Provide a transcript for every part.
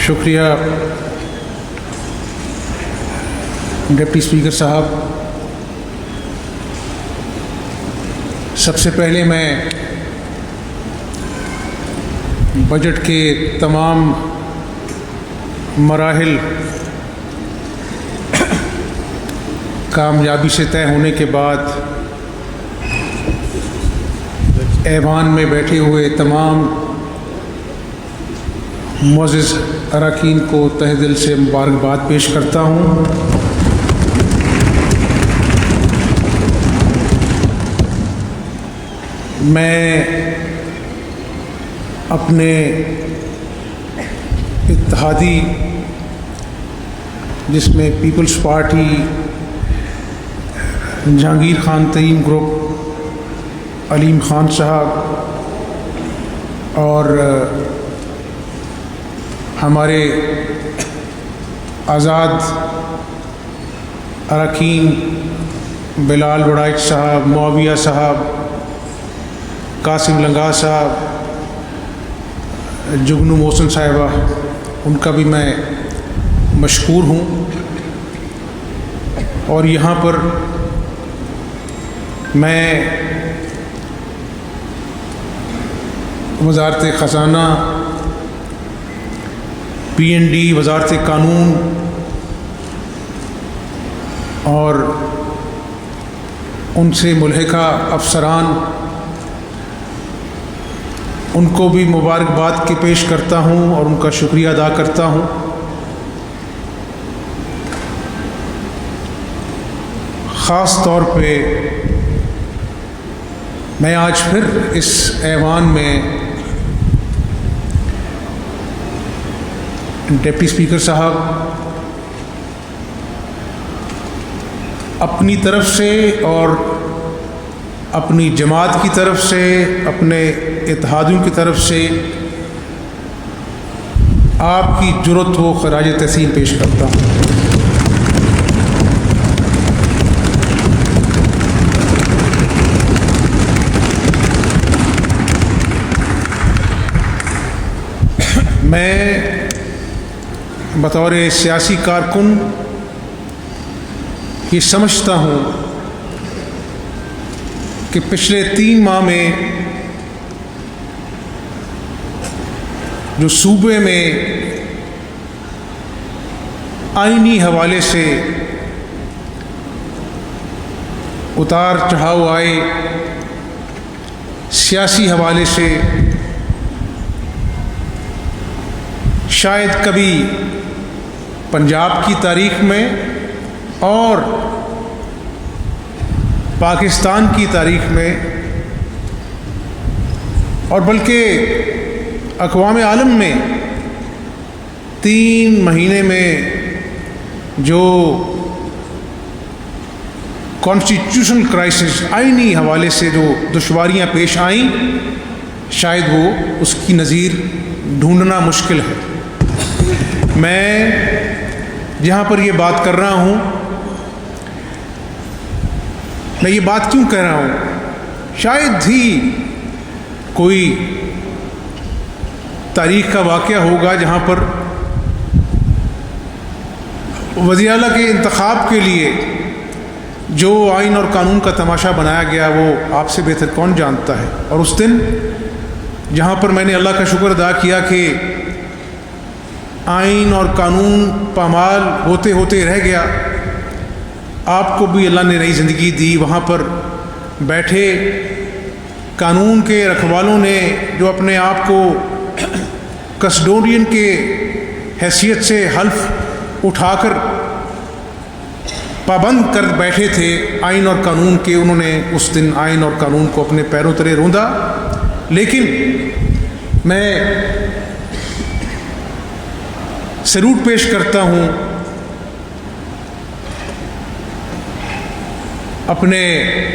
شکریہ deputy speaker صاحب. سب سے پہلے میں بجٹ کے تمام مراحل کامیابی سے طے ہونے کے بعد ایوان میں بیٹھے ہوئے تمام معزز اراکین کو تہہ دل سے مبارکباد پیش کرتا ہوں. میں اپنے اتحادی جس میں پیپلز پارٹی، جہانگیر خان ترین گروپ، علیم خان صاحب اور ہمارے آزاد اراکین بلال وڑائچ صاحب، معاویہ صاحب، قاسم لنگا صاحب، جگنو محسن صاحبہ، ان کا بھی میں مشکور ہوں. اور یہاں پر میں وزارت خزانہ، پی این ڈی، وزارت قانون اور ان سے ملحقہ افسران، ان کو بھی مبارکباد کے پیش کرتا ہوں اور ان کا شکریہ ادا کرتا ہوں. خاص طور پہ میں آج پھر اس ایوان میں ڈپٹی اسپیکر صاحب اپنی طرف سے اور اپنی جماعت کی طرف سے، اپنے اتحادیوں کی طرف سے آپ کی جرأت و خراج تحسین پیش کرتا ہوں. میں بطور سیاسی کارکن یہ سمجھتا ہوں کہ پچھلے 3 ماہ میں جو صوبے میں آئینی حوالے سے اتار چڑھاؤ آئے، سیاسی حوالے سے شاید کبھی پنجاب کی تاریخ میں اور پاکستان کی تاریخ میں اور بلکہ اقوام عالم میں 3 مہینے میں جو کانسٹیٹیوشنل کرائسس، آئینی حوالے سے جو دشواریاں پیش آئیں، شاید وہ اس کی نظیر ڈھونڈنا مشکل ہے. میں جہاں پر یہ بات کر رہا ہوں، میں یہ بات کیوں کہہ رہا ہوں؟ شاید ہی کوئی تاریخ کا واقعہ ہوگا جہاں پر وزیر اعلیٰ کے انتخاب کے لیے جو آئین اور قانون کا تماشا بنایا گیا وہ آپ سے بہتر کون جانتا ہے. اور اس دن جہاں پر میں نے اللہ کا شکر ادا کیا کہ آئین اور قانون پامال ہوتے ہوتے رہ گیا، آپ کو بھی اللہ نے نئی زندگی دی. وہاں پر بیٹھے قانون کے رکھوالوں نے جو اپنے آپ کو کسٹوڈین کے حیثیت سے حلف اٹھا کر پابند کر بیٹھے تھے آئین اور قانون کے، انہوں نے اس دن آئین اور قانون کو اپنے پیروں تلے روندا. لیکن میں سلوٹ پیش کرتا ہوں اپنے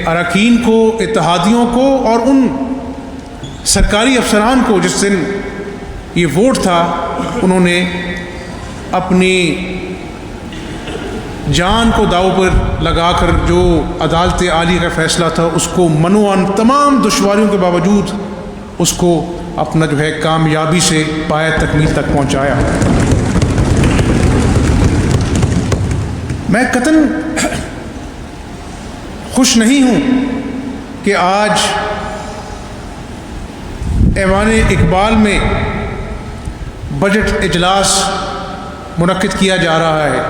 اراکین کو، اتحادیوں کو اور ان سرکاری افسران کو جس دن یہ ووٹ تھا انہوں نے اپنی جان کو داؤ پر لگا کر جو عدالت عالیہ کا فیصلہ تھا اس کو منوعاً تمام دشواریوں کے باوجود اس کو اپنا جو ہے کامیابی سے پایہ تکمیل تک پہنچایا۔ میں قطعاً خوش نہیں ہوں کہ آج ایوان اقبال میں بجٹ اجلاس منعقد کیا جا رہا ہے۔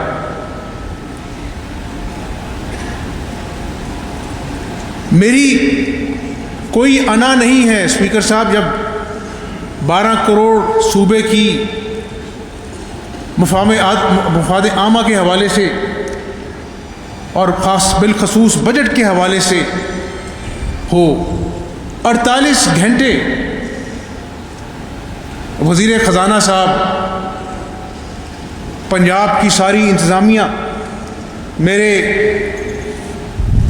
میری کوئی انا نہیں ہے اسپیکر صاحب، جب 12 کروڑ صوبے کی مفاد عامہ کے حوالے سے اور بالخصوص بجٹ کے حوالے سے ہو، 48 گھنٹے وزیر خزانہ صاحب، پنجاب کی ساری انتظامیہ، میرے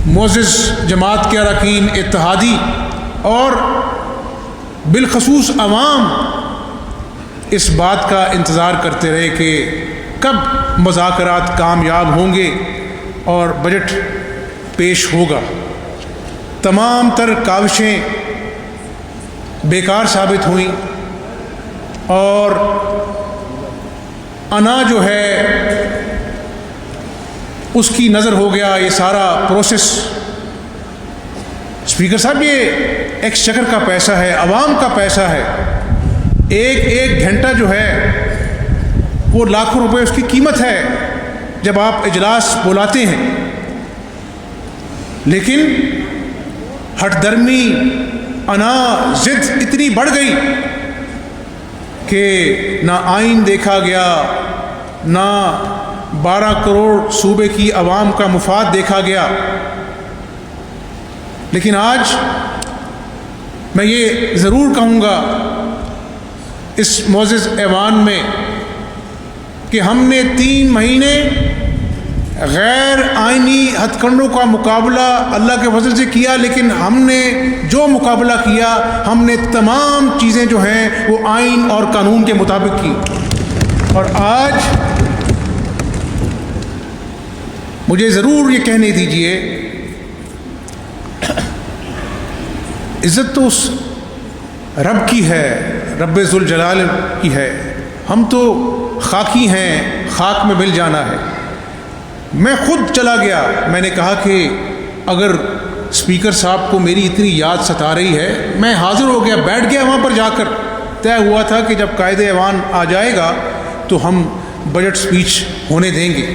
معزز جماعت کے اراکین، اتحادی اور بالخصوص عوام اس بات کا انتظار کرتے رہے کہ کب مذاکرات کامیاب ہوں گے اور بجٹ پیش ہوگا۔ تمام تر کاوشیں بیکار ثابت ہوئیں اور انا جو ہے اس کی نظر ہو گیا یہ سارا پروسیس۔ اسپیکر صاحب، یہ ایکسچیکر کا پیسہ ہے، عوام کا پیسہ ہے، ایک گھنٹہ جو ہے وہ لاکھوں روپے اس کی قیمت ہے جب آپ اجلاس بلاتے ہیں، لیکن ہٹ درمی، انا، ضد اتنی بڑھ گئی کہ نہ آئین دیکھا گیا، نہ 12 کروڑ صوبے کی عوام کا مفاد دیکھا گیا۔ لیکن آج میں یہ ضرور کہوں گا اس معزز ایوان میں کہ ہم نے 3 مہینے غیر آئینی ہتھ کنڈوں کا مقابلہ اللہ کے فضل سے کیا، لیکن ہم نے جو مقابلہ کیا، ہم نے تمام چیزیں جو ہیں وہ آئین اور قانون کے مطابق کی۔ اور آج مجھے ضرور یہ کہنے دیجئے، عزت تو اس رب کی ہے، رب ذوالجلال کی ہے، ہم تو خاکی ہیں، خاک میں مل جانا ہے۔ میں خود چلا گیا، میں نے کہا کہ اگر اسپیکر صاحب کو میری اتنی یاد ستا رہی ہے، میں حاضر ہو گیا، بیٹھ گیا وہاں پر جا کر۔ طے ہوا تھا کہ جب قائد ایوان آ جائے گا تو ہم بجٹ سپیچ ہونے دیں گے۔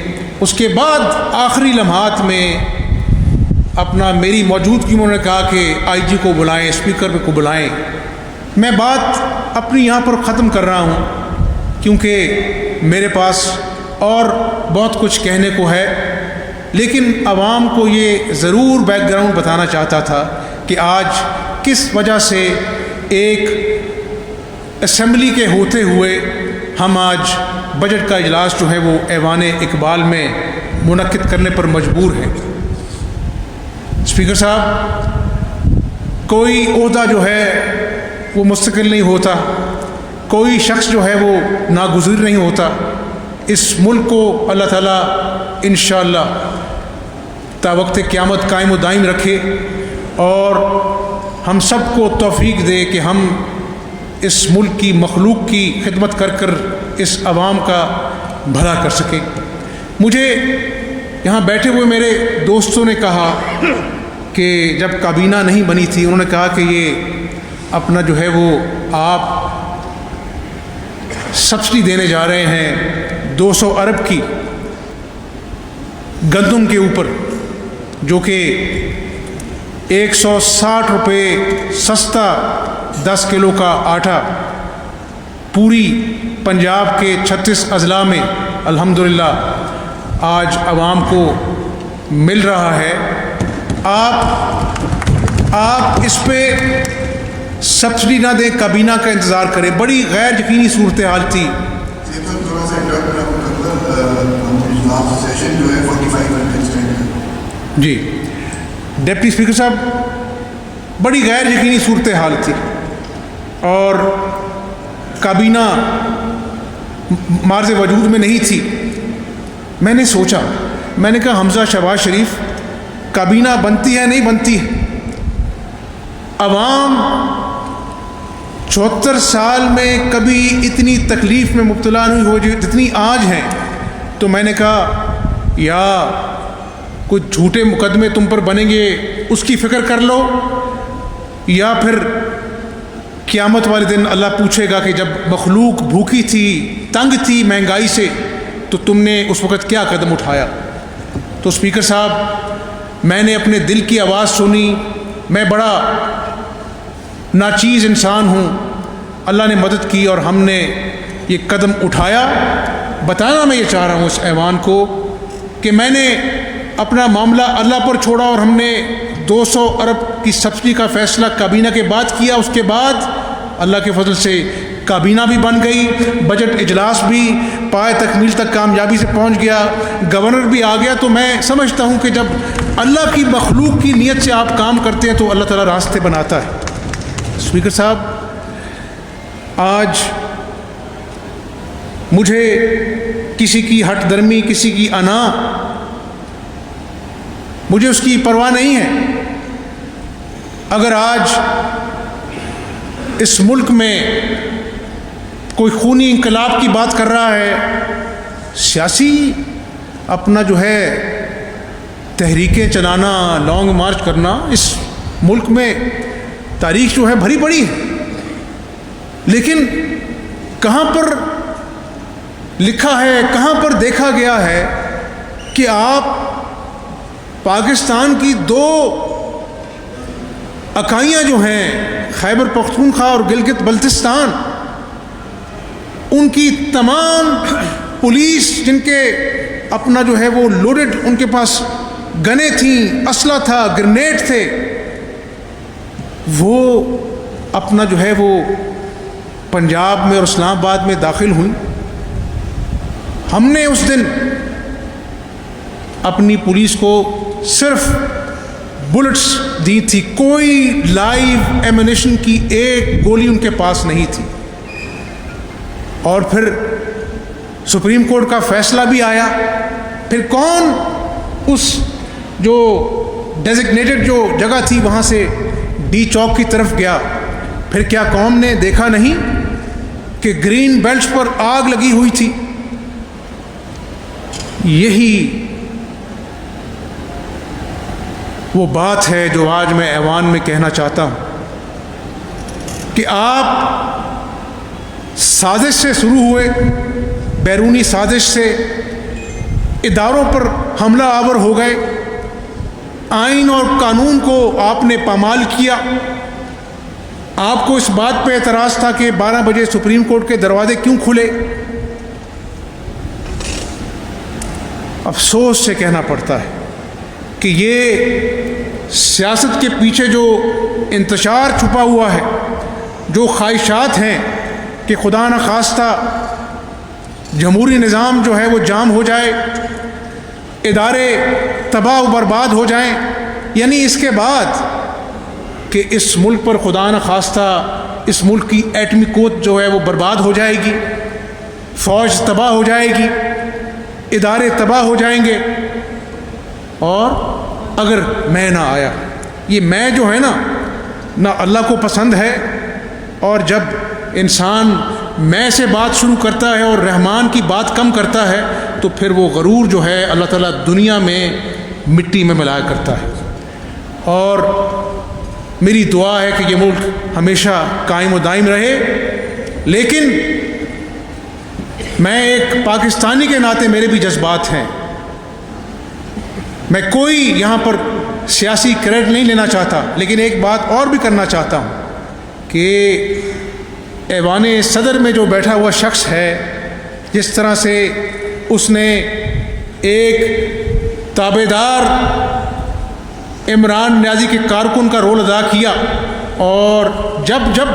اس کے بعد آخری لمحات میں اپنا میری موجودگی میں انہوں نے کہا کہ آئی جی کو بلائیں، اسپیکر کو بلائیں۔ میں بات اپنی یہاں پر ختم کر رہا ہوں کیونکہ میرے پاس اور بہت کچھ کہنے کو ہے، لیکن عوام کو یہ ضرور بیک گراؤنڈ بتانا چاہتا تھا کہ آج کس وجہ سے ایک اسمبلی کے ہوتے ہوئے ہم آج بجٹ کا اجلاس جو ہے وہ ایوان اقبال میں منعقد کرنے پر مجبور ہیں۔ اسپیکر صاحب، کوئی عہدہ جو ہے وہ مستقل نہیں ہوتا، کوئی شخص جو ہے وہ ناگزیر نہیں ہوتا۔ اس ملک کو اللہ تعالیٰ انشاءاللہ تا وقت قیامت قائم و دائم رکھے اور ہم سب کو توفیق دے کہ ہم اس ملک کی مخلوق کی خدمت کر کر اس عوام کا بھلا کر سکیں۔ مجھے یہاں بیٹھے ہوئے میرے دوستوں نے کہا کہ جب کابینہ نہیں بنی تھی، انہوں نے کہا کہ یہ اپنا جو ہے وہ آپ سبسڈی دینے جا رہے ہیں 200 ارب کی گندم کے اوپر، جو کہ 160 روپے سستا 10 کلو کا آٹا پوری پنجاب کے 36 اضلاع میں الحمدللہ آج عوام کو مل رہا ہے۔ آپ اس پہ سبسڈی نہ دیں، کابینہ کا انتظار کریں۔ بڑی غیر یقینی صورتحال تھی۔ جی ڈپٹی اسپیکر صاحب، بڑی غیر یقینی صورتحال تھی اور کابینہ مارز وجود میں نہیں تھی۔ میں نے سوچا، میں نے کہا حمزہ شہباز شریف، کابینہ بنتی ہے نہیں بنتی ہے، عوام 74 سال میں کبھی اتنی تکلیف میں مبتلا نہیں ہوئے جتنی آج ہیں. تو میں نے کہا یا کچھ جھوٹے مقدمے تم پر بنیں گے اس کی فکر کر لو، یا پھر قیامت والے دن اللہ پوچھے گا کہ جب مخلوق بھوکی تھی، تنگ تھی مہنگائی سے، تو تم نے اس وقت کیا قدم اٹھایا. تو اسپیکر صاحب، میں نے اپنے دل کی آواز سنی. میں بڑا ناچیز انسان ہوں، اللہ نے مدد کی اور ہم نے یہ قدم اٹھایا. بتانا میں یہ چاہ رہا ہوں اس ایوان کو کہ میں نے اپنا معاملہ اللہ پر چھوڑا اور ہم نے 200 ارب کی سبسڈی کا فیصلہ کابینہ کے بعد کیا. اس کے بعد اللہ کے فضل سے کابینہ بھی بن گئی، بجٹ اجلاس بھی پائے تکمیل تک کامیابی سے پہنچ گیا، گورنر بھی آ گیا. تو میں سمجھتا ہوں کہ جب اللہ کی مخلوق کی نیت سے آپ کام کرتے ہیں تو اللہ تعالیٰ راستے بناتا ہے. اسپیکر صاحب، آج مجھے کسی کی ہٹ درمی، کسی کی انا، مجھے اس کی پرواہ نہیں ہے. اگر آج اس ملک میں کوئی خونی انقلاب کی بات کر رہا ہے، سیاسی اپنا جو ہے تحریکیں چلانا، لانگ مارچ کرنا، اس ملک میں تاریخ جو ہے بھری پڑی ہے. لیکن کہاں پر لکھا ہے، کہاں پر دیکھا گیا ہے کہ آپ پاکستان کی 2 اکائیاں جو ہیں، خیبر پختونخوا اور گلگت بلتستان، ان کی تمام پولیس جن کے اپنا جو ہے وہ لوڈڈ، ان کے پاس گنیں تھیں، اسلحہ تھا، گرنیڈ تھے، وہ اپنا جو ہے وہ پنجاب میں اور اسلام آباد میں داخل ہوئیں. ہم نے اس دن اپنی پولیس کو صرف بلٹس دی تھی، کوئی لائیو ایمونیشن کی ایک گولی ان کے پاس نہیں تھی. اور پھر سپریم کورٹ کا فیصلہ بھی آیا. پھر کون اس جو ڈیزگنیٹڈ جو جگہ تھی وہاں سے ڈی چوک کی طرف گیا؟ پھر کیا قوم نے دیکھا نہیں کہ گرین بیلٹس پر آگ لگی ہوئی تھی؟ یہی وہ بات ہے جو آج میں ایوان میں کہنا چاہتا ہوں کہ آپ سازش سے شروع ہوئے، بیرونی سازش سے اداروں پر حملہ آور ہو گئے، آئین اور قانون کو آپ نے پامال کیا. آپ کو اس بات پہ اعتراض تھا کہ 12 بجے سپریم کورٹ کے دروازے کیوں کھلے. افسوس سے کہنا پڑتا ہے کہ یہ سیاست کے پیچھے جو انتشار چھپا ہوا ہے، جو خواہشات ہیں کہ خدا نخواستہ جمہوری نظام جو ہے وہ جام ہو جائے، ادارے تباہ و برباد ہو جائیں، یعنی اس کے بعد کہ اس ملک پر خدا نخواستہ اس ملک کی ایٹمی قوت جو ہے وہ برباد ہو جائے گی، فوج تباہ ہو جائے گی، ادارے تباہ ہو جائیں گے. اور اگر میں نہ آیا، یہ میں جو ہے نہ اللہ کو پسند ہے. اور جب انسان میں سے بات شروع کرتا ہے اور رحمان کی بات کم کرتا ہے تو پھر وہ غرور جو ہے اللہ تعالیٰ دنیا میں مٹی میں ملایا کرتا ہے. اور میری دعا ہے کہ یہ ملک ہمیشہ قائم و دائم رہے. لیکن میں ایک پاکستانی کے ناطے میرے بھی جذبات ہیں. میں کوئی یہاں پر سیاسی کریڈٹ نہیں لینا چاہتا، لیکن ایک بات اور بھی کرنا چاہتا ہوں کہ ایوان صدر میں جو بیٹھا ہوا شخص ہے، جس طرح سے اس نے ایک تابعدار عمران نیازی کے کارکن کا رول ادا کیا، اور جب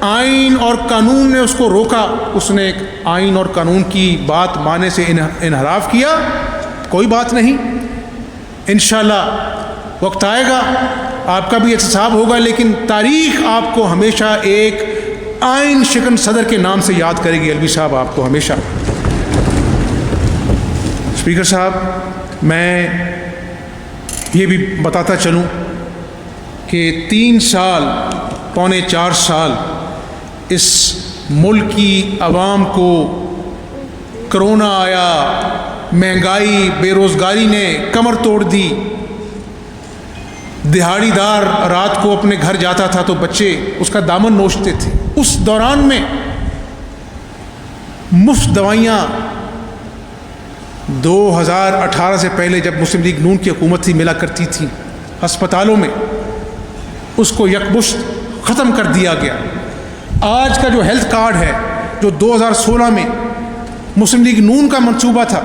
آئین اور قانون نے اس کو روکا، اس نے ایک آئین اور قانون کی بات ماننے سے انحراف کیا. کوئی بات نہیں، انشاءاللہ وقت آئے گا، آپ کا بھی احتساب ہوگا، لیکن تاریخ آپ کو ہمیشہ ایک آئین شکن صدر کے نام سے یاد کرے گی. الوی صاحب آپ کو ہمیشہ. اسپیکر صاحب، میں یہ بھی بتاتا چلوں کہ 3 سال، پونے 4 سال اس ملک کی عوام کو کرونا آیا، مہنگائی، بے روزگاری نے کمر توڑ دی، دہاڑی دار رات کو اپنے گھر جاتا تھا تو بچے اس کا دامن نوچتے تھے۔ اس دوران میں مفت دوائیاں 2018 سے پہلے جب مسلم لیگ نون کی حکومت تھی ملا کرتی تھیں ہسپتالوں میں، اس کو یکمشت ختم کر دیا گیا۔ آج کا جو ہیلتھ کارڈ ہے جو 2016 میں مسلم لیگ نون کا منصوبہ تھا،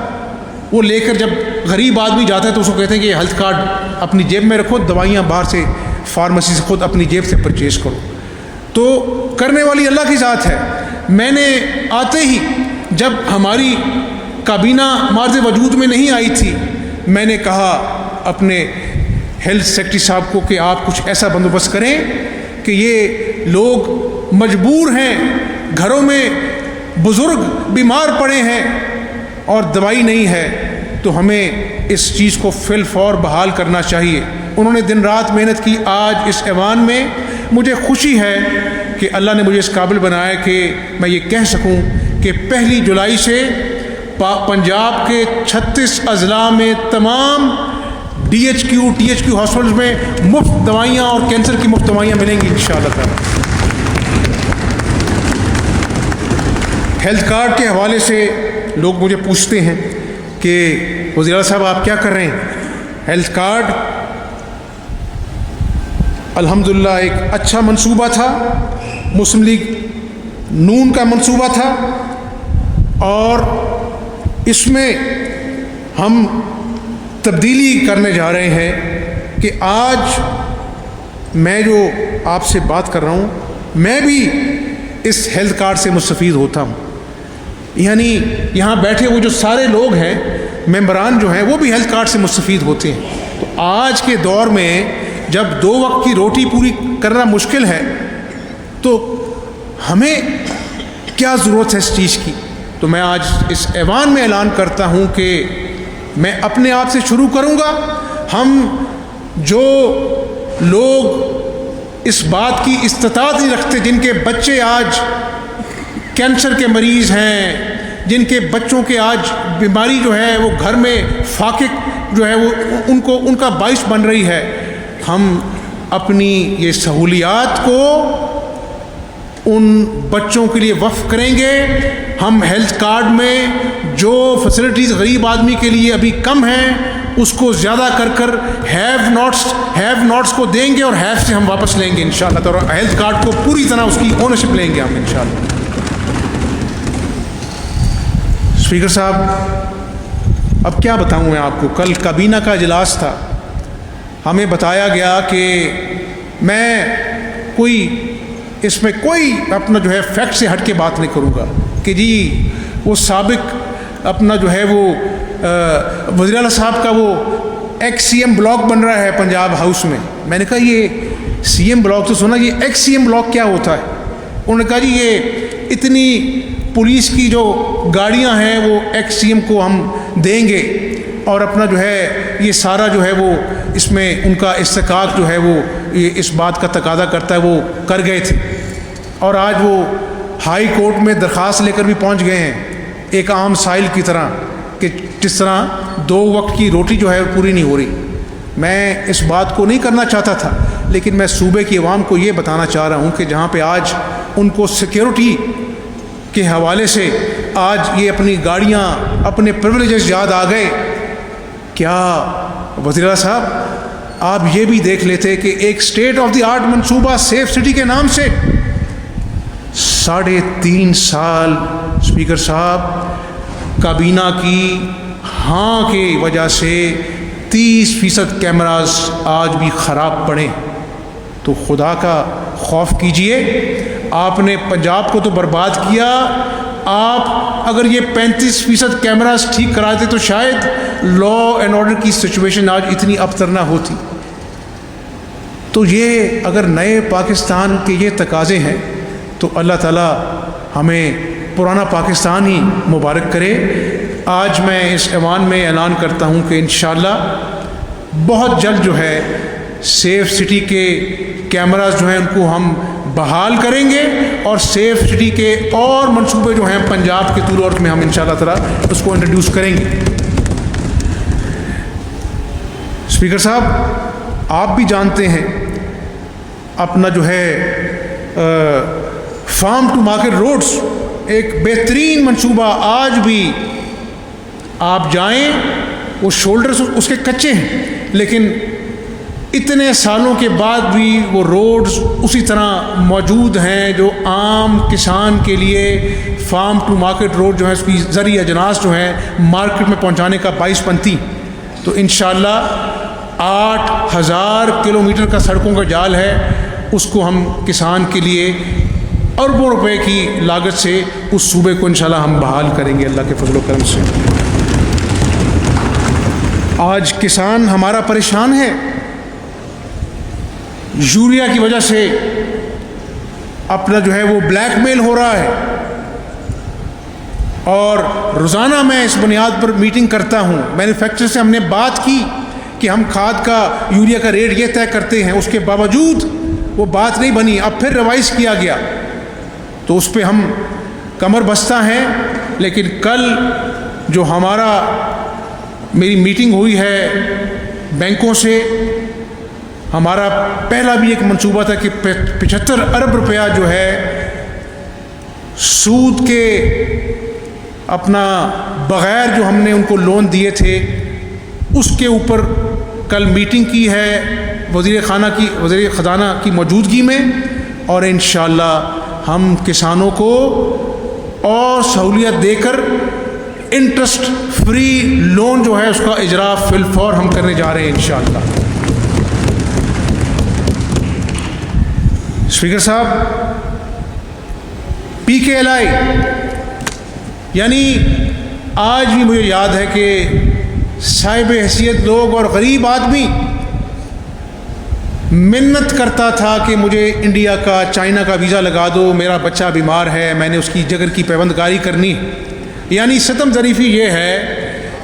وہ لے کر جب غریب آدمی جاتا ہے تو اس کو کہتے ہیں کہ یہ ہیلتھ کارڈ اپنی جیب میں رکھو، دوائیاں باہر سے فارمیسی سے خود اپنی جیب سے پرچیز کرو۔ تو کرنے والی اللہ کی ذات ہے۔ میں نے آتے ہی جب ہماری کابینہ مارز وجود میں نہیں آئی تھی، میں نے کہا اپنے ہیلتھ سیکرٹری صاحب کو کہ آپ کچھ ایسا بندوبست کریں کہ یہ لوگ مجبور ہیں، گھروں میں بزرگ بیمار پڑے ہیں اور دوائی نہیں ہے، تو ہمیں اس چیز کو فی الفور بحال کرنا چاہیے۔ انہوں نے دن رات محنت کی۔ آج اس ایوان میں مجھے خوشی ہے کہ اللہ نے مجھے اس قابل بنایا کہ میں یہ کہہ سکوں کہ 1 جولائی سے پنجاب کے 36 اضلاع میں تمام ٹی ایچ کیو ہاسپٹلز میں مفت دوائیاں اور کینسر کی مفت دوائیاں ملیں گی انشاءاللہ تعالی۔ ہیلتھ کارڈ کے حوالے سے لوگ مجھے پوچھتے ہیں کہ وزیر اعلیٰ صاحب آپ کیا کر رہے ہیں؟ ہیلتھ کارڈ الحمدللہ ایک اچھا منصوبہ تھا، مسلم لیگ نون کا منصوبہ تھا، اور اس میں ہم تبدیلی کرنے جا رہے ہیں کہ آج میں جو آپ سے بات کر رہا ہوں میں بھی اس ہیلتھ کارڈ سے مستفید ہوتا ہوں، یعنی یہاں بیٹھے وہ جو سارے لوگ ہیں ممبران جو ہیں وہ بھی ہیلتھ کارڈ سے مستفید ہوتے ہیں۔ تو آج کے دور میں جب 2 وقت کی روٹی پوری کرنا مشکل ہے تو ہمیں کیا ضرورت ہے اس چیز کی؟ تو میں آج اس ایوان میں اعلان کرتا ہوں کہ میں اپنے آپ سے شروع کروں گا۔ ہم جو لوگ اس بات کی استطاعت نہیں رکھتے، جن کے بچے آج کینسر کے مریض ہیں، جن کے بچوں کے آج بیماری جو ہے وہ گھر میں فاقق جو ہے وہ ان کا باعث بن رہی ہے، ہم اپنی یہ سہولیات کو ان بچوں کے لیے وقف کریں گے۔ ہم ہیلتھ کارڈ میں جو فیسلٹیز غریب آدمی کے لیے ابھی کم ہیں اس کو زیادہ کر ہیو ناٹس کو دیں گے، اور ہیو سے ہم واپس لیں گے انشاءاللہ۔ تو ہیلتھ کارڈ کو پوری طرح اس کی اونرشپ لیں گے ہم انشاءاللہ۔ اسپیکر صاحب اب کیا بتاؤں میں آپ کو، کل کابینہ کا اجلاس تھا، ہمیں بتایا گیا کہ میں اس میں کوئی اپنا جو ہے فیکٹ سے ہٹ کے بات نہیں کروں گا کہ جی وہ سابق اپنا جو ہے وہ وزیر اعلیٰ صاحب کا وہ ایکس سی ایم بلاک بن رہا ہے پنجاب ہاؤس میں۔ میں نے کہا یہ سی ایم بلاک تو سنا، یہ ایکس سی ایم بلاک کیا ہوتا ہے؟ انہوں نے کہا جی یہ اتنی پولیس کی جو گاڑیاں ہیں وہ ایکس سی ایم کو ہم دیں گے، اور اپنا جو ہے یہ سارا جو ہے وہ اس میں ان کا استحقاق جو ہے وہ یہ اس بات کا تقاضا کرتا ہے، وہ کر گئے تھے، اور آج وہ ہائی کورٹ میں درخواست لے کر بھی پہنچ گئے ہیں ایک عام سائل کی طرح کہ جس طرح 2 وقت کی روٹی جو ہے پوری نہیں ہو رہی۔ میں اس بات کو نہیں کرنا چاہتا تھا، لیکن میں صوبے کی عوام کو یہ بتانا چاہ رہا ہوں کہ جہاں پہ آج ان کو سیکیورٹی کے حوالے سے آج یہ اپنی گاڑیاں اپنے پریولیجز یاد آ گئے، کیا وزیر اعلیٰ صاحب آپ یہ بھی دیکھ لیتے کہ ایک اسٹیٹ آف دی آرٹ منصوبہ سیف سٹی کے نام سے 3.5 سال اسپیکر صاحب کابینہ کی ہاں کی وجہ سے 30% کیمراز آج بھی خراب پڑے، تو خدا کا خوف کیجئے۔ آپ نے پنجاب کو تو برباد کیا، آپ اگر یہ 35% کیمراز ٹھیک کراتے تو شاید لا اینڈ آرڈر کی سچویشن آج اتنی ابتر نہ ہوتی۔ تو یہ اگر نئے پاکستان کے یہ تقاضے ہیں تو اللہ تعالیٰ ہمیں پرانا پاکستان ہی مبارک کرے۔ آج میں اس ایوان میں اعلان کرتا ہوں کہ انشاءاللہ بہت جلد جو ہے سیف سٹی کے کیمراز جو ہیں ان کو ہم بحال کریں گے، اور سیف سٹی کے اور منصوبے جو ہیں پنجاب کے طول عرض میں ہم انشاءاللہ تعالی اس کو انٹروڈیوس کریں گے۔ اسپیکر صاحب، آپ بھی جانتے ہیں اپنا جو ہے فارم ٹو مارکیٹ روڈز ایک بہترین منصوبہ، آج بھی آپ جائیں وہ شولڈرز اس کے کچے ہیں، لیکن اتنے سالوں کے بعد بھی وہ روڈز اسی طرح موجود ہیں جو عام کسان کے لیے فارم ٹو مارکیٹ روڈ جو ہے اس کی زرعی اجناس جو ہیں مارکیٹ میں پہنچانے کا باعث بنتی۔ تو انشاءاللہ 8000 کلومیٹر کا سڑکوں کا جال ہے، اس کو ہم کسان کے لیے اربوں روپے کی لاگت سے اس صوبے کو انشاءاللہ ہم بحال کریں گے اللہ کے فضل و کرم سے۔ آج کسان ہمارا پریشان ہے، یوریا کی وجہ سے اپنا جو ہے وہ بلیک میل ہو رہا ہے، اور روزانہ میں اس بنیاد پر میٹنگ کرتا ہوں، مینوفیکچرر سے ہم نے بات کی کہ ہم کھاد کا یوریا کا ریٹ یہ طے کرتے ہیں، اس کے باوجود وہ بات نہیں بنی، اب پھر ریوائز کیا گیا، تو اس پہ ہم کمر بستہ ہیں۔ لیکن کل جو میری میٹنگ ہوئی ہے بینکوں سے، ہمارا پہلا بھی ایک منصوبہ تھا کہ 75 ارب روپیہ جو ہے سود کے اپنا بغیر جو ہم نے ان کو لون دیے تھے اس کے اوپر کل میٹنگ کی ہے وزیر خزانہ کی موجودگی میں، اور انشاءاللہ ہم کسانوں کو اور سہولیت دے کر انٹرسٹ فری لون جو ہے اس کا اجرا فی الفور ہم کرنے جا رہے ہیں انشاءاللہ۔ اسپیکر صاحب، PKLI یعنی آج بھی مجھے یاد ہے کہ صاحب حیثیت لوگ اور غریب آدمی منت کرتا تھا کہ مجھے انڈیا کا چائنا کا ویزا لگا دو، میرا بچہ بیمار ہے، میں نے اس کی جگر کی پیوندگاری کرنی۔ یعنی ستم ظریفی یہ ہے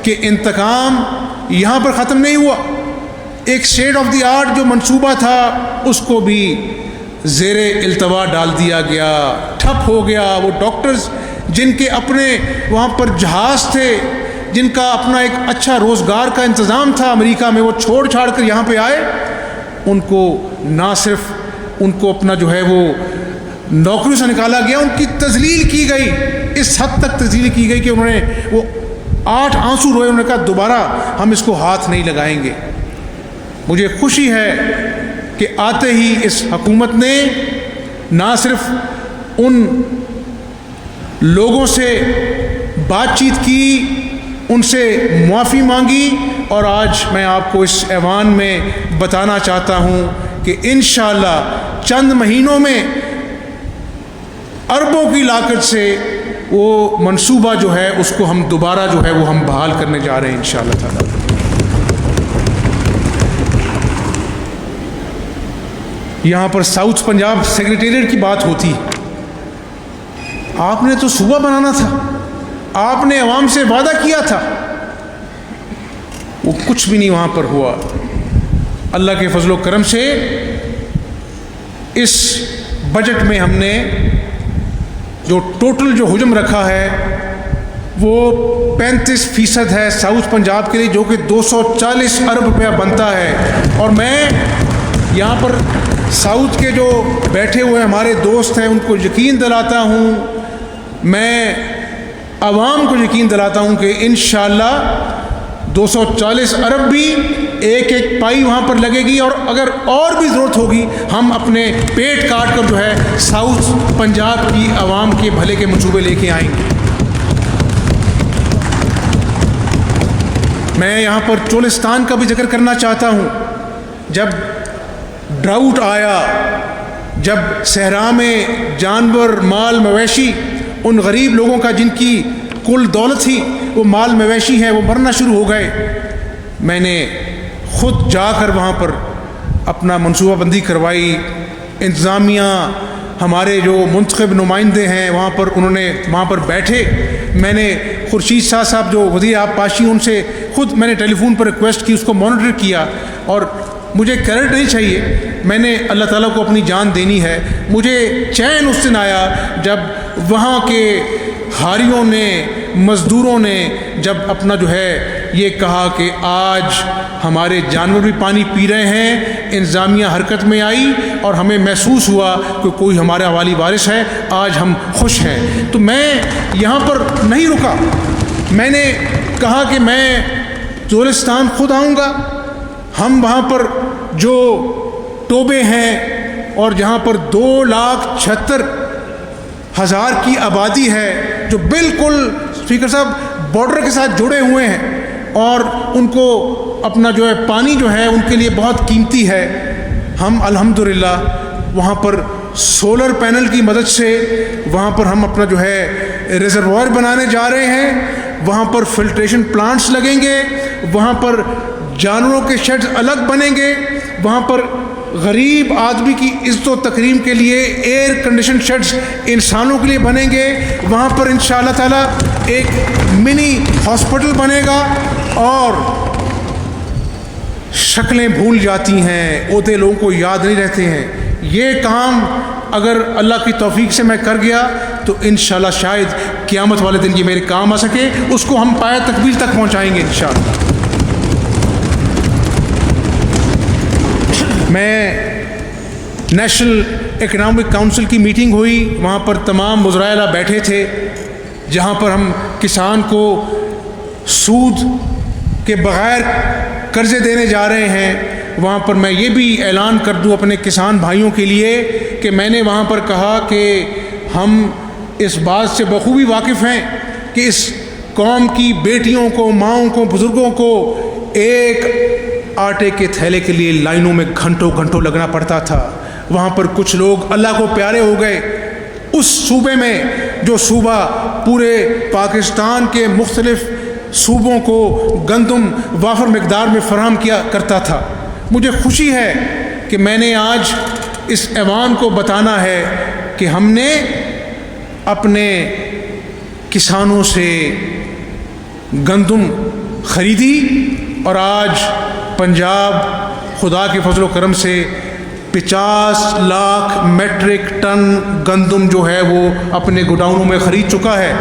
کہ انتقام یہاں پر ختم نہیں ہوا، ایک اسٹیٹ آف دی آرٹ جو منصوبہ تھا اس کو بھی زیر التوا ڈال دیا گیا، ٹھپ ہو گیا۔ وہ ڈاکٹرز جن کے اپنے وہاں پر جہاز تھے، جن کا اپنا ایک اچھا روزگار کا انتظام تھا امریکہ میں، وہ چھوڑ چھاڑ کر یہاں پہ آئے، ان کو نہ صرف ان کو اپنا جو ہے وہ نوکری سے نکالا گیا، ان کی تذلیل کی گئی، اس حد تک تذلیل کی گئی کہ انہوں نے وہ 8 آنسو روئے، انہوں نے کہا دوبارہ ہم اس کو ہاتھ نہیں لگائیں گے۔ مجھے خوشی ہے کہ آتے ہی اس حکومت نے نہ صرف ان لوگوں سے بات چیت کی، ان سے معافی مانگی، اور آج میں آپ کو اس ایوان میں بتانا چاہتا ہوں کہ انشاءاللہ چند مہینوں میں اربوں کی لاگت سے وہ منصوبہ جو ہے اس کو ہم دوبارہ جو ہے وہ ہم بحال کرنے جا رہے ہیں انشاءاللہ تعالی۔ یہاں پر ساؤتھ پنجاب سیکریٹریٹ کی بات ہوتی، آپ نے تو صوبہ بنانا تھا، آپ نے عوام سے وعدہ کیا تھا، وہ کچھ بھی نہیں وہاں پر ہوا۔ اللہ کے فضل و کرم سے اس بجٹ میں ہم نے جو ٹوٹل جو حجم رکھا ہے وہ 35% ہے ساؤتھ پنجاب کے لیے، جو کہ 240 ارب روپیہ بنتا ہے۔ اور میں یہاں پر ساؤتھ کے جو بیٹھے ہوئے ہمارے دوست ہیں ان کو یقین دلاتا ہوں، میں عوام کو یقین دلاتا ہوں کہ انشاءاللہ 240 ارب بھی ایک ایک پائی وہاں پر لگے گی، اور اگر اور بھی ضرورت ہوگی ہم اپنے پیٹ کاٹ کر جو ہے ساؤتھ پنجاب کی عوام کے بھلے کے منصوبے لے کے آئیں گے۔ میں یہاں پر چولستان کا بھی ذکر کرنا چاہتا ہوں۔ جب ڈراؤٹ آیا، جب صحرا میں جانور مال مویشی ان غریب لوگوں کا جن کی کل دولت تھی وہ مال مویشی ہے وہ مرنا شروع ہو گئے، میں نے خود جا کر وہاں پر اپنا منصوبہ بندی کروائی۔ انتظامیہ ہمارے جو منتخب نمائندے ہیں وہاں پر انہوں نے وہاں پر بیٹھے، میں نے خورشید شاہ صاحب جو وزیر آبپاشی ان سے خود میں نے ٹیلی فون پر ریکویسٹ کی، اس کو مانیٹر کیا، اور مجھے کریڈٹ نہیں چاہیے، میں نے اللہ تعالیٰ کو اپنی جان دینی ہے۔ مجھے چین اس دن آیا جب وہاں کے حاریوں نے، مزدوروں نے جب اپنا جو ہے یہ کہا کہ آج ہمارے جانور بھی پانی پی رہے ہیں، انتظامیہ حرکت میں آئی اور ہمیں محسوس ہوا کہ کوئی ہمارا والی وارث ہے، آج ہم خوش ہیں۔ تو میں یہاں پر نہیں رکا، میں نے کہا کہ میں زولستان خود آؤں گا۔ ہم وہاں پر جو ٹوبے ہیں اور جہاں پر 2,76,000 کی آبادی ہے جو بالکل اسپیکر صاحب بارڈر کے ساتھ جڑے ہوئے ہیں اور ان کو اپنا جو ہے پانی جو ہے ان کے لیے بہت قیمتی ہے، ہم الحمدللہ وہاں پر سولر پینل کی مدد سے وہاں پر ہم اپنا جو ہے ریزروائر بنانے جا رہے ہیں، وہاں پر فلٹریشن پلانٹس لگیں گے، وہاں پر جانوروں کے شیڈز الگ بنیں گے، وہاں پر غریب آدمی کی عزت و تکریم کے لیے ایئر کنڈیشن شیڈز انسانوں کے لیے بنیں گے، وہاں پر انشاءاللہ تعالیٰ ایک منی ہاسپٹل بنے گا۔ اور شکلیں بھول جاتی ہیں، عہدے لوگوں کو یاد نہیں رہتے ہیں، یہ کام اگر اللہ کی توفیق سے میں کر گیا تو انشاءاللہ شاید قیامت والے دن یہ میرے کام آ سکے، اس کو ہم پایہ تکمیل تک پہنچائیں گے انشاءاللہ۔ میں نیشنل اکنامک کونسل کی میٹنگ ہوئی، وہاں پر تمام وزرائے اعلیٰ بیٹھے تھے، جہاں پر ہم کسان کو سود کے بغیر قرضے دینے جا رہے ہیں۔ وہاں پر میں یہ بھی اعلان کر دوں اپنے کسان بھائیوں کے لیے کہ میں نے وہاں پر کہا کہ ہم اس بات سے بخوبی واقف ہیں کہ اس قوم کی بیٹیوں کو، ماؤں کو، بزرگوں کو ایک آٹے کے تھیلے کے لیے لائنوں میں گھنٹوں گھنٹوں لگنا پڑتا تھا۔ وہاں پر کچھ لوگ اللہ کو پیارے ہو گئے، اس صوبے میں جو صوبہ پورے پاکستان کے مختلف صوبوں کو گندم وافر مقدار میں فراہم کیا کرتا تھا۔ مجھے خوشی ہے کہ میں نے آج اس ایوان کو بتانا ہے کہ ہم نے اپنے کسانوں سے گندم خریدی اور آج پنجاب خدا کے فضل و کرم سے 50 لاکھ میٹرک ٹن گندم جو ہے وہ اپنے گوڈاؤنوں میں خرید چکا ہے۔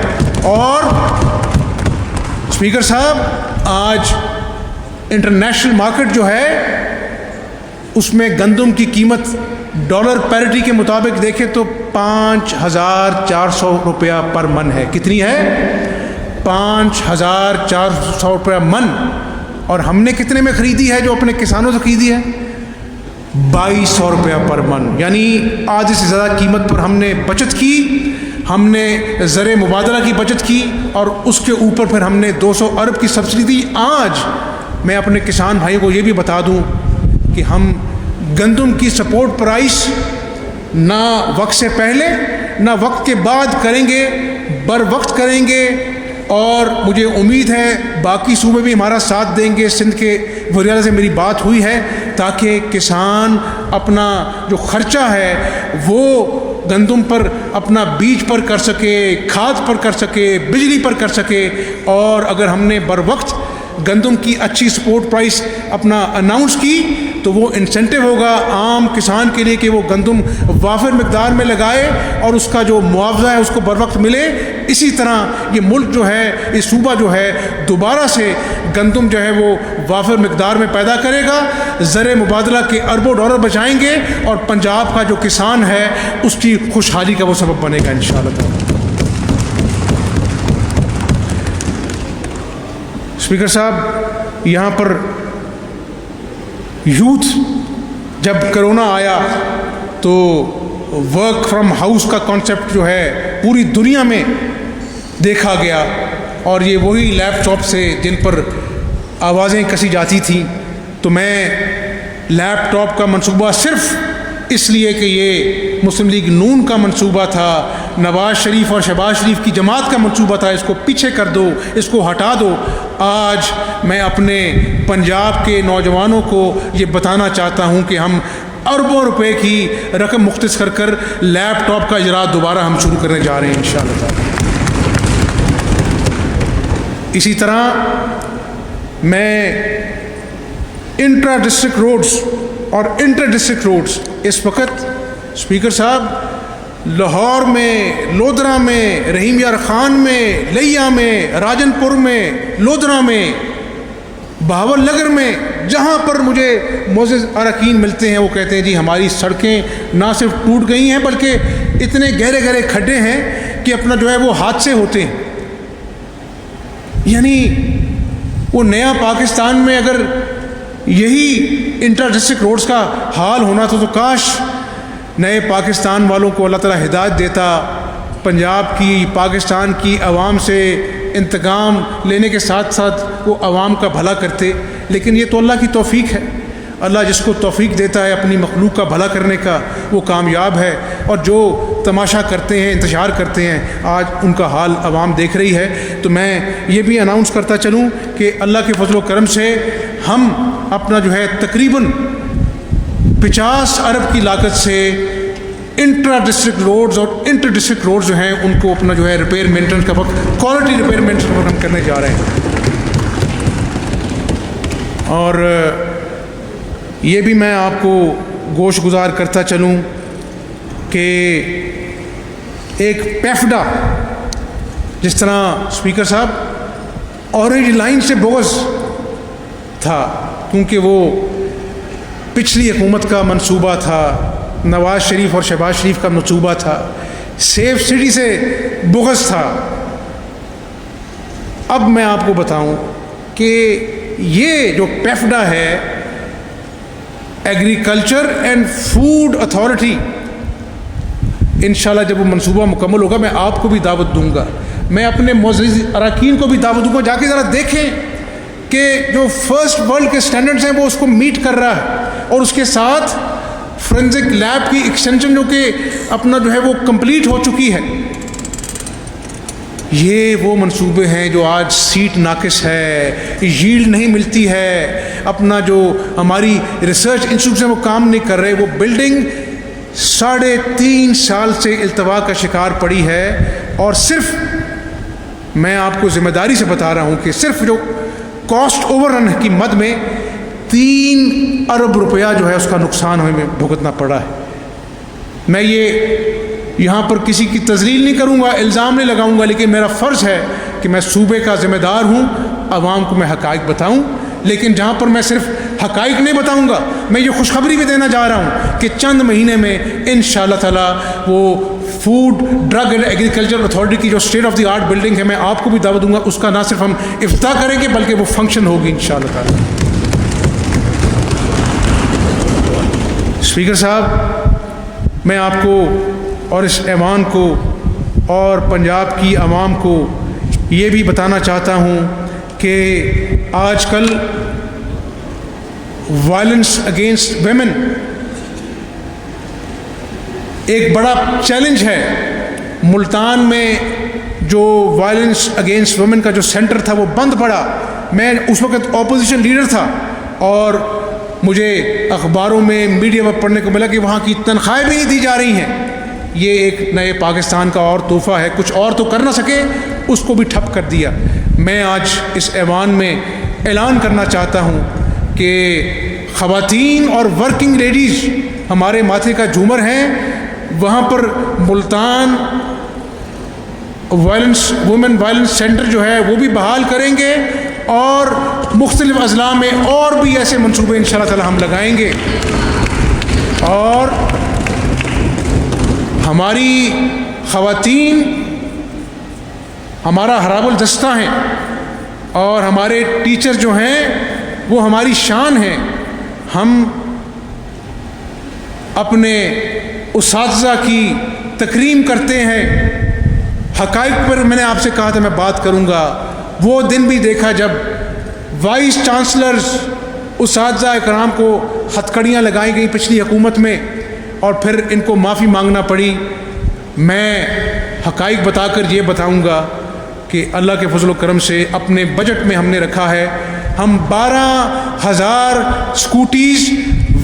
اور اسپیکر صاحب آج انٹرنیشنل مارکیٹ جو ہے اس میں گندم کی قیمت ڈالر پیرٹی کے مطابق دیکھیں تو 5,400 روپیہ پر من ہے۔ کتنی ہے؟ 5,400 روپیہ من۔ اور ہم نے کتنے میں خریدی ہے جو اپنے کسانوں سے خریدی ہے؟ 2,200 روپیہ پر من، یعنی آدھے سے زیادہ قیمت پر ہم نے بچت کی، ہم نے زر مبادلہ کی بچت کی اور اس کے اوپر پھر ہم نے 200 ارب کی سبسڈی دی۔ آج میں اپنے کسان بھائیوں کو یہ بھی بتا دوں کہ ہم گندم کی سپورٹ پرائس نہ وقت سے پہلے نہ وقت کے بعد کریں گے، بر وقت کریں گے، اور مجھے امید ہے باقی صوبے بھی ہمارا ساتھ دیں گے۔ سندھ کے وزیر اعلیٰ سے میری بات ہوئی ہے تاکہ کسان اپنا جو خرچہ ہے وہ گندم پر، اپنا بیج پر کر سکے، کھاد پر کر سکے، بجلی پر کر سکے۔ اور اگر ہم نے بر وقت گندم کی اچھی سپورٹ پرائس اپنا اناؤنس کی تو وہ انسینٹیو ہوگا عام کسان کے لیے کہ وہ گندم وافر مقدار میں لگائے اور اس کا جو معاوضہ ہے اس کو بر وقت ملے۔ اسی طرح یہ ملک جو ہے، یہ صوبہ جو ہے دوبارہ سے گندم جو ہے وہ وافر مقدار میں پیدا کرے گا، زر مبادلہ کے اربوں ڈالر بچائیں گے اور پنجاب کا جو کسان ہے اس کی خوشحالی کا وہ سبب بنے گا انشاءاللہ۔ اسپیکر صاحب، یہاں پر یوتھ جب کرونا آیا تو ورک فرام ہاؤس کا کانسیپٹ جو ہے پوری دنیا میں دیکھا گیا، اور یہ وہی لیپ ٹاپ سے جن پر آوازیں کسی جاتی تھیں، تو میں لیپ ٹاپ کا منصوبہ صرف اس لیے کہ یہ مسلم لیگ نون کا منصوبہ تھا، نواز شریف اور شہباز شریف کی جماعت کا منصوبہ تھا، اس کو پیچھے کر دو، اس کو ہٹا دو۔ آج میں اپنے پنجاب کے نوجوانوں کو یہ بتانا چاہتا ہوں کہ ہم اربوں روپے کی رقم مختص کر کر لیپ ٹاپ کا اجراء دوبارہ ہم شروع کرنے جا رہے ہیں انشاءاللہ تعالی۔ اسی طرح میں انٹرا ڈسٹرکٹ روڈز اور انٹر ڈسٹرکٹ روڈز اس وقت اسپیکر صاحب لاہور میں، لودھرا میں، رحیم یار خان میں، لیا میں، راجن پور میں، لودھرا میں، بہاول نگر میں، جہاں پر مجھے معزز اراکین ملتے ہیں وہ کہتے ہیں جی ہماری سڑکیں نہ صرف ٹوٹ گئی ہیں بلکہ اتنے گہرے گہرے کھڈے ہیں کہ اپنا جو ہے وہ حادثے ہوتے ہیں. یعنی وہ نیا پاکستان میں اگر یہی انٹر ڈسٹرکٹ روڈز کا حال ہونا تھا تو کاش نئے پاکستان والوں کو اللہ تعالیٰ ہدایت دیتا، پنجاب کی، پاکستان کی عوام سے انتقام لینے کے ساتھ ساتھ وہ عوام کا بھلا کرتے. لیکن یہ تو اللہ کی توفیق ہے، اللہ جس کو توفیق دیتا ہے اپنی مخلوق کا بھلا کرنے کا وہ کامیاب ہے، اور جو تماشا کرتے ہیں، انتشار کرتے ہیں، آج ان کا حال عوام دیکھ رہی ہے. تو میں یہ بھی اناؤنس کرتا چلوں کہ اللہ کے فضل و کرم سے ہم اپنا جو ہے تقریباً 50 ارب کی لاگت سے انٹرا ڈسٹرکٹ روڈز اور انٹر ڈسٹرکٹ روڈز جو ہیں ان کو اپنا جو ہے ریپیئر مینٹیننس کا وقت، کوالٹی ریپیئر مینٹیننس کا وقت ہم کرنے جا رہے ہیں. اور یہ بھی میں آپ کو گوش گزار کرتا چلوں کہ ایک پیفڈا، جس طرح اسپیکر صاحب اورنج لائن سے بغض تھا کیونکہ وہ پچھلی حکومت کا منصوبہ تھا، نواز شریف اور شہباز شریف کا منصوبہ تھا، سیف سٹی سے بغض تھا. اب میں آپ کو بتاؤں کہ یہ جو پیفڈا ہے، ایگریکلچر اینڈ فوڈ اتھارٹی، انشاءاللہ جب وہ منصوبہ مکمل ہوگا میں آپ کو بھی دعوت دوں گا، میں اپنے معزز اراکین کو بھی دعوت دوں گا، جا کے ذرا دیکھیں کہ جو فرسٹ ورلڈ کے سٹینڈرڈز ہیں وہ اس کو میٹ کر رہا ہے، اور اس کے ساتھ فورینزک لیب کی ایکسٹینشن جو کہ اپنا جو ہے وہ کمپلیٹ ہو چکی ہے. یہ وہ منصوبے ہیں جو آج سیٹ ناقص ہے، ییلڈ نہیں ملتی ہے، اپنا جو ہماری ریسرچ انسٹیٹیوٹس ہیں وہ کام نہیں کر رہے. وہ بلڈنگ 3.5 سال سے التوا کا شکار پڑی ہے، اور صرف میں آپ کو ذمہ داری سے بتا رہا ہوں کہ صرف جو کاسٹ اوور رن کی مد میں 3 ارب روپیہ جو ہے اس کا نقصان ہمیں بھگتنا پڑا ہے. میں یہ یہاں پر کسی کی تذلیل نہیں کروں گا، الزام نہیں لگاؤں گا، لیکن میرا فرض ہے کہ میں صوبے کا ذمہ دار ہوں، عوام کو میں حقائق بتاؤں. لیکن جہاں پر میں صرف حقائق نہیں بتاؤں گا، میں یہ خوشخبری بھی دینا جا رہا ہوں کہ چند مہینے میں انشاءاللہ تعالیٰ وہ food drug and agriculture authority کی جو state of the art building ہے، میں آپ کو بھی دعوت دوں گا، اس کا نہ صرف ہم افتتاح کریں گے بلکہ وہ فنکشن ہوگی انشاءاللہ تعالیٰ. اسپیکر صاحب، میں آپ کو اور اس ایوان کو اور پنجاب کی عوام کو یہ بھی بتانا چاہتا ہوں کہ آج کل وائلنس اگینسٹ ویمن ایک بڑا چیلنج ہے. ملتان میں جو وائلنس اگینسٹ ویمن کا جو سینٹر تھا وہ بند پڑا. میں اس وقت اپوزیشن لیڈر تھا اور مجھے اخباروں میں میڈیا میں پڑھنے کو ملا کہ وہاں کی تنخواہیں بھی نہیں دی جا رہی ہیں. یہ ایک نئے پاکستان کا اور تحفہ ہے، کچھ اور تو کر نہ سکے اس کو بھی ٹھپ کر دیا. میں آج اس ایوان میں اعلان کرنا چاہتا ہوں کہ خواتین اور ورکنگ لیڈیز ہمارے ماتھے کا جھومر ہیں. وہاں پر ملتان وومن وائلنس سینٹر جو ہے وہ بھی بحال کریں گے، اور مختلف اضلاع میں اور بھی ایسے منصوبے انشاءاللہ تعالی ہم لگائیں گے. اور ہماری خواتین ہمارا حراب الدستہ ہیں، اور ہمارے ٹیچر جو ہیں وہ ہماری شان ہیں. ہم اپنے اساتذہ کی تکریم کرتے ہیں. حقائق پر میں نے آپ سے کہا تھا میں بات کروں گا. وہ دن بھی دیکھا جب وائس چانسلرز اساتذہ اکرام کو ہتھکڑیاں لگائی گئیں پچھلی حکومت میں، اور پھر ان کو معافی مانگنا پڑی. میں حقائق بتا کر یہ بتاؤں گا کہ اللہ کے فضل و کرم سے اپنے بجٹ میں ہم نے رکھا ہے، ہم 12,000 اسکوٹیز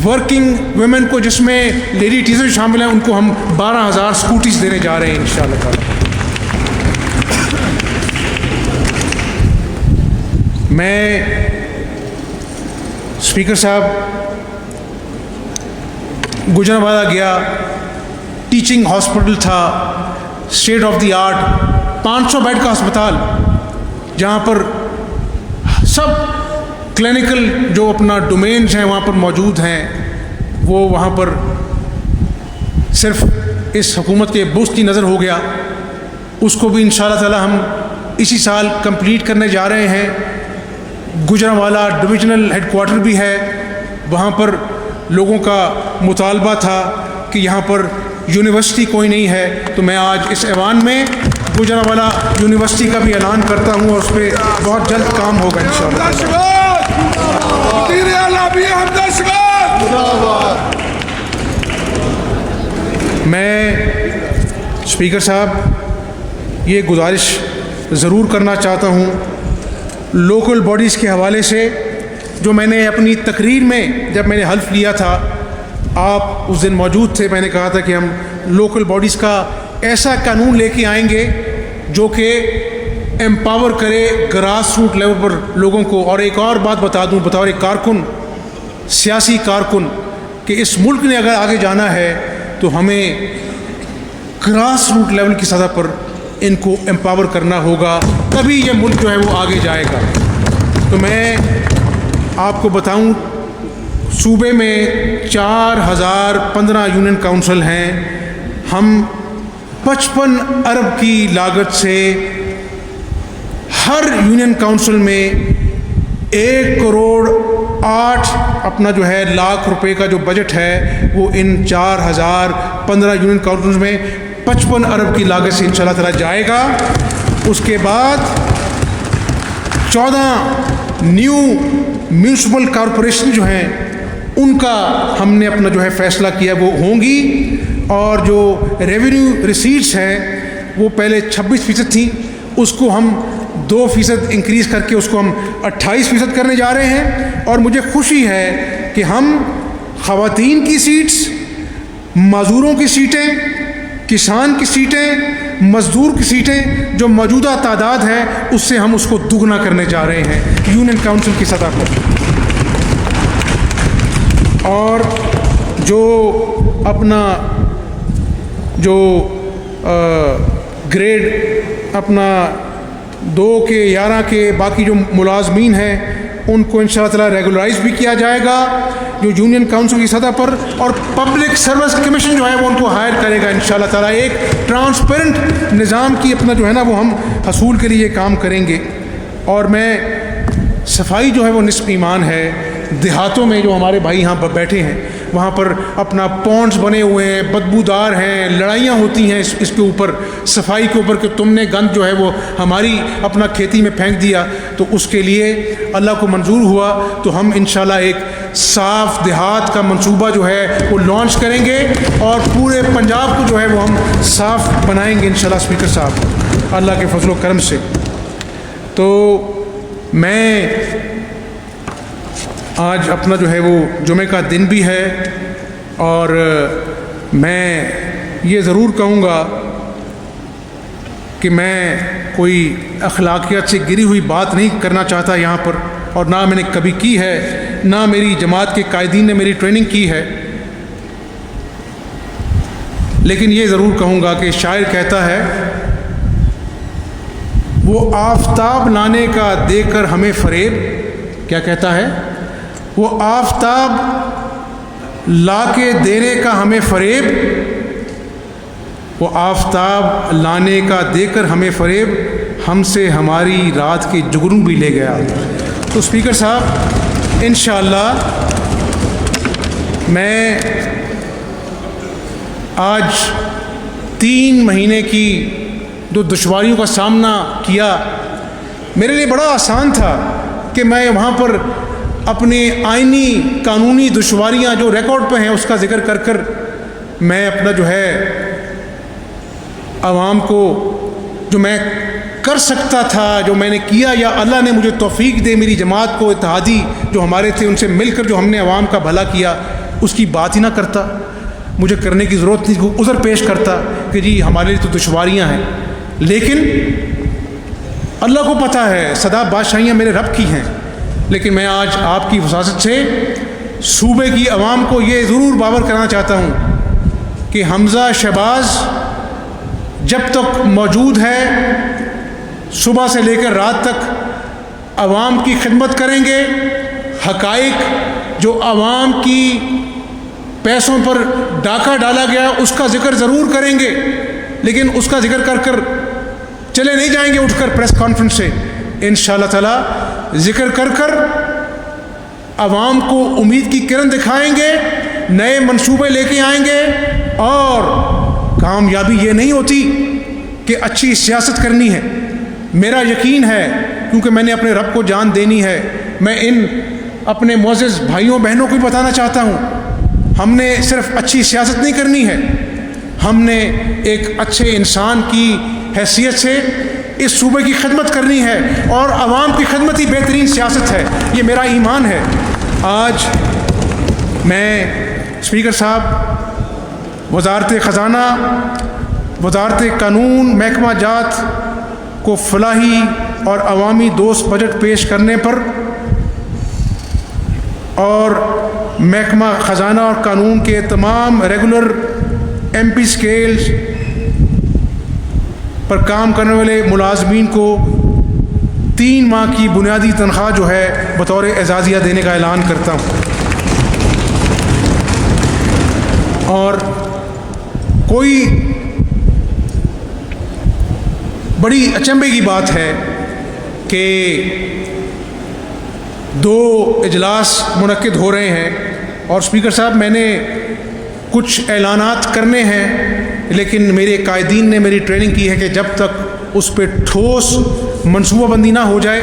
ورکنگ ویمن کو، جس میں لیڈی ٹیچر شامل ہیں، ان کو ہم 12,000 اسکوٹیز دینے جا رہے ہیں انشاءاللہ تعالی. میں اسپیکر صاحب گجرانوالہ گیا، ٹیچنگ ہاسپٹل تھا، state of the art 500 bed کا ہسپتال، جہاں پر سب کلینکل جو اپنا ڈومینز ہیں وہاں پر موجود ہیں، وہ وہاں پر صرف اس حکومت کے بوسٹ کی نظر ہو گیا۔ اس کو بھی انشاءاللہ تعالی ہم اسی سال کمپلیٹ کرنے جا رہے ہیں۔ گجرانوالہ ڈویژنل ہیڈ کوارٹر بھی ہے، وہاں پر لوگوں کا مطالبہ تھا کہ یہاں پر یونیورسٹی کوئی نہیں ہے، تو میں آج اس ایوان میں گجرانوالہ یونیورسٹی کا بھی اعلان کرتا ہوں اور اس پہ بہت جلد کام ہوگا انشاءاللہ۔ میں اسپیکر صاحب یہ گزارش ضرور کرنا چاہتا ہوں لوکل باڈیز کے حوالے سے، جو میں نے اپنی تقریر میں جب میں نے حلف لیا تھا، آپ اس دن موجود تھے، میں نے کہا تھا کہ ہم لوکل باڈیز کا ایسا قانون لے کے آئیں گے جو کہ امپاور کرے گراس روٹ لیول پر لوگوں کو۔ اور ایک اور بات بتا دوں بطور ایک کارکن، سیاسی کارکن، کہ اس ملک نے اگر آگے جانا ہے تو ہمیں گراس روٹ لیول کی سطح پر ان کو امپاور کرنا ہوگا، تبھی یہ ملک جو ہے وہ آگے جائے گا۔ تو میں آپ کو بتاؤں، صوبے میں 4015 یونین کونسل ہیں، ہم 55 ارب کی لاگت سے ہر یونین کونسل میں 1 کروڑ 8 اپنا جو ہے لاکھ روپے کا جو بجٹ ہے وہ ان 4015 یونین کونسل میں 55 ارب کی لاگت سے انشاءاللہ تعالی جائے گا۔ اس کے بعد 14 نیو میونسپل کارپوریشن جو ہیں ان کا ہم نے اپنا جو ہے فیصلہ کیا وہ ہوں گی، اور جو ریونیو ریسیٹس ہیں وہ پہلے 26% تھیں، اس کو ہم 2% انکریز کر کے اس کو ہم 28% کرنے جا رہے ہیں۔ اور مجھے خوشی ہے کہ ہم خواتین کی سیٹس، معذوروں کی سیٹیں، کسان کی سیٹیں، مزدور کی سیٹیں جو موجودہ تعداد ہے اس سے ہم اس کو دوگنا کرنے جا رہے ہیں یونین کونسل کی سطح پر۔ اور جو اپنا جو گریڈ اپنا 2 کے 11 کے باقی جو ملازمین ہیں ان کو انشاءاللہ تعالی ریگولرائز بھی کیا جائے گا جو یونین کونسل کی سطح پر، اور پبلک سروس کمیشن جو ہے وہ ان کو ہائر کرے گا انشاءاللہ تعالی۔ ایک ٹرانسپیرنٹ نظام کی اپنا جو ہے نا وہ ہم حصول کے لیے کام کریں گے۔ اور میں صفائی جو ہے وہ نصف ایمان ہے، دیہاتوں میں جو ہمارے بھائی یہاں بیٹھے ہیں وہاں پر اپنا پونڈز بنے ہوئے ہیں، بدبودار ہیں، لڑائیاں ہوتی ہیں اس کے اوپر، صفائی کے اوپر، کہ تم نے گند جو ہے وہ ہماری اپنا کھیتی میں پھینک دیا۔ تو اس کے لیے اللہ کو منظور ہوا تو ہم انشاءاللہ ایک صاف دیہات کا منصوبہ جو ہے وہ لانچ کریں گے اور پورے پنجاب کو جو ہے وہ ہم صاف بنائیں گے انشاءاللہ اسپیکر صاحب اللہ کے فضل و کرم سے۔ تو میں آج اپنا جو ہے وہ جمعہ کا دن بھی ہے، اور میں یہ ضرور کہوں گا کہ میں کوئی اخلاقیات سے گری ہوئی بات نہیں کرنا چاہتا یہاں پر، اور نہ میں نے کبھی کی ہے، نہ میری جماعت کے قائدین نے میری ٹریننگ کی ہے، لیکن یہ ضرور کہوں گا کہ شاعر کہتا ہے وہ آفتاب لانے کا دے کر ہمیں فریب، کیا کہتا ہے؟ وہ آفتاب لا کے دینے کا ہمیں فریب، وہ آفتاب لانے کا دے کر ہمیں فریب، ہم سے ہماری رات کے جگنوں بھی لے گیا۔ تو اسپیکر صاحب انشاءاللہ میں آج 3 مہینے کی جو دشواریوں کا سامنا کیا، میرے لیے بڑا آسان تھا کہ میں وہاں پر اپنی آئینی قانونی دشواریاں جو ریکارڈ پہ ہیں اس کا ذکر کر کر میں اپنا جو ہے عوام کو جو میں کر سکتا تھا جو میں نے کیا، یا اللہ نے مجھے توفیق دے میری جماعت کو، اتحادی جو ہمارے تھے ان سے مل کر جو ہم نے عوام کا بھلا کیا، اس کی بات ہی نہ کرتا، مجھے کرنے کی ضرورت نہیں، عذر پیش کرتا کہ جی ہمارے لیے تو دشواریاں ہیں۔ لیکن اللہ کو پتہ ہے صدا بادشاہیاں میرے رب کی ہیں، لیکن میں آج آپ کی وساطت سے صوبے کی عوام کو یہ ضرور باور کرانا چاہتا ہوں کہ حمزہ شہباز جب تک موجود ہے صبح سے لے کر رات تک عوام کی خدمت کریں گے. حقائق جو عوام کی پیسوں پر ڈاکہ ڈالا گیا اس کا ذکر ضرور کریں گے, لیکن اس کا ذکر کر کر چلے نہیں جائیں گے اٹھ کر پریس کانفرنس سے. انشاءاللہ تعالی ذکر کر کر عوام کو امید کی کرن دکھائیں گے, نئے منصوبے لے کے آئیں گے. اور کامیابی یہ نہیں ہوتی کہ اچھی سیاست کرنی ہے. میرا یقین ہے, کیونکہ میں نے اپنے رب کو جان دینی ہے, میں ان اپنے معزز بھائیوں بہنوں کو بھی بتانا چاہتا ہوں, ہم نے صرف اچھی سیاست نہیں کرنی ہے, ہم نے ایک اچھے انسان کی حیثیت سے اس صوبے کی خدمت کرنی ہے, اور عوام کی خدمت ہی بہترین سیاست ہے. یہ میرا ایمان ہے. آج میں اسپیکر صاحب وزارت خزانہ, وزارت قانون, محکمہ جات کو فلاحی اور عوامی دوست بجٹ پیش کرنے پر اور محکمہ خزانہ اور قانون کے تمام ریگولر ایم پی اسکیلز پر کام کرنے والے ملازمین کو 3 ماہ کی بنیادی تنخواہ جو ہے بطور اعزازیہ دینے کا اعلان کرتا ہوں. اور کوئی بڑی اچنبھے کی بات ہے کہ 2 اجلاس منعقد ہو رہے ہیں, اور اسپیکر صاحب میں نے کچھ اعلانات کرنے ہیں, لیکن میرے قائدین نے میری ٹریننگ کی ہے کہ جب تک اس پہ ٹھوس منصوبہ بندی نہ ہو جائے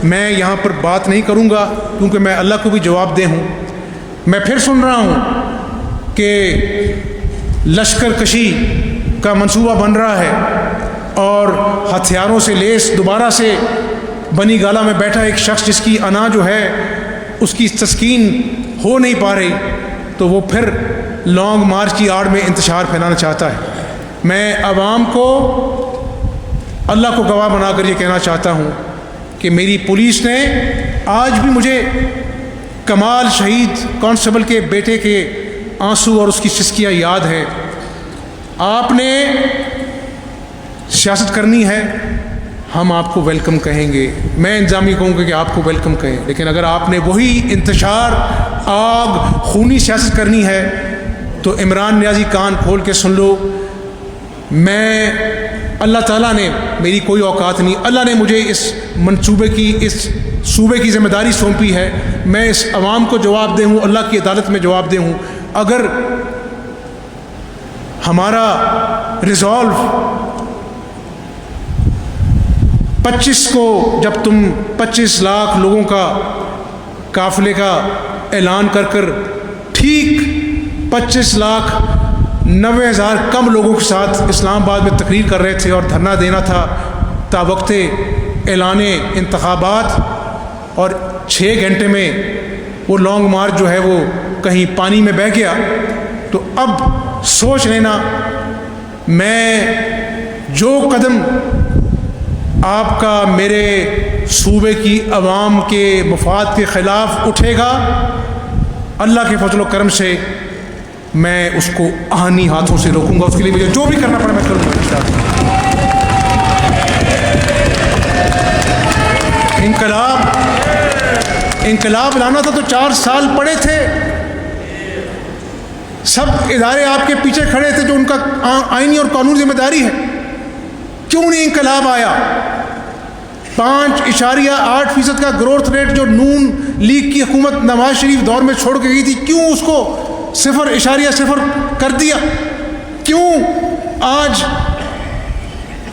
میں یہاں پر بات نہیں کروں گا, کیونکہ میں اللہ کو بھی جواب دہ ہوں. میں پھر سن رہا ہوں کہ لشکر کشی کا منصوبہ بن رہا ہے, اور ہتھیاروں سے لیس دوبارہ سے بنی گالا میں بیٹھا ایک شخص جس کی انا جو ہے اس کی تسکین ہو نہیں پا رہی, تو وہ پھر لانگ مارچ کی آڑ میں انتشار پھیلانا چاہتا ہے. میں عوام کو اللہ کو گواہ بنا کر یہ کہنا چاہتا ہوں کہ میری پولیس نے آج بھی مجھے کمال شہید کانسٹیبل کے بیٹے کے آنسو اور اس کی سسکیاں یاد ہے. آپ نے سیاست کرنی ہے, ہم آپ کو ویلکم کہیں گے, میں انتظامیہ کہوں گا کہ آپ کو ویلکم کہیں, لیکن اگر آپ نے وہی انتشار آگ خونی سیاست کرنی ہے تو عمران نیازی کان کھول کے سن لو. میں اللہ تعالیٰ نے میری کوئی اوقات نہیں, اللہ نے مجھے اس منصوبے کی, اس صوبے کی ذمہ داری سونپی ہے. میں اس عوام کو جواب دہ ہوں, اللہ کی عدالت میں جواب دہ ہوں. اگر ہمارا ریزالو 25 کو جب تم 25 لاکھ لوگوں کا قافلے کا اعلان کر کر ٹھیک 25,90,000 کم لوگوں کے ساتھ اسلام آباد میں تقریر کر رہے تھے اور دھرنا دینا تھا تا وقت اعلان انتخابات, اور 6 گھنٹے میں وہ لانگ مارچ جو ہے وہ کہیں پانی میں بہہ گیا, تو اب سوچ لینا میں جو قدم آپ کا میرے صوبے کی عوام کے مفاد کے خلاف اٹھے گا, اللہ کے فضل و کرم سے میں اس کو آہنی ہاتھوں سے روکوں گا. اس کے لیے مجھے جو بھی کرنا پڑے میں کروں گا. انقلاب لانا تھا تو 4 سال پڑے تھے, سب ادارے آپ کے پیچھے کھڑے تھے جو ان کا آئینی اور قانونی ذمہ داری ہے. کیوں نہیں انقلاب آیا؟ 5.8% کا گروتھ ریٹ جو نون لیگ کی حکومت نواز شریف دور میں چھوڑ کے گئی تھی, کیوں اس کو 0.0 کر دیا؟ کیوں آج